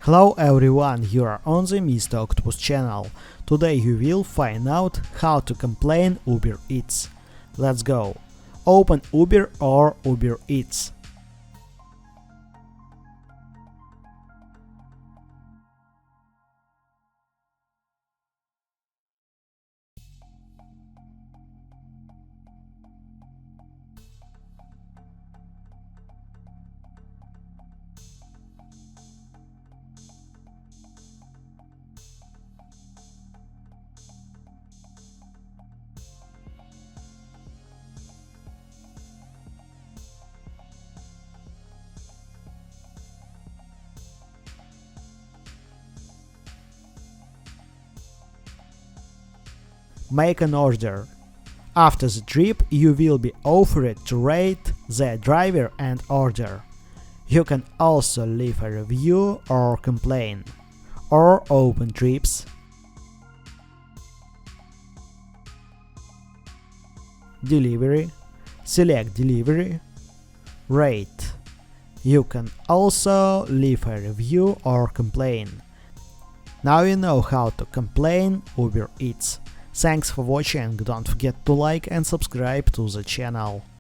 Hello everyone, you are on the Mr. Octopus channel. Today you will find out how to complain Uber Eats. Let's go. Open Uber or Uber Eats. Make an order. After the trip, you will be offered to rate the driver and order. You can also leave a review or complain, or open trips. Delivery. Select delivery. Rate. You can also leave a review or complain. Now you know how to complain Uber Eats. Thanks for watching, don't forget to like and subscribe to the channel.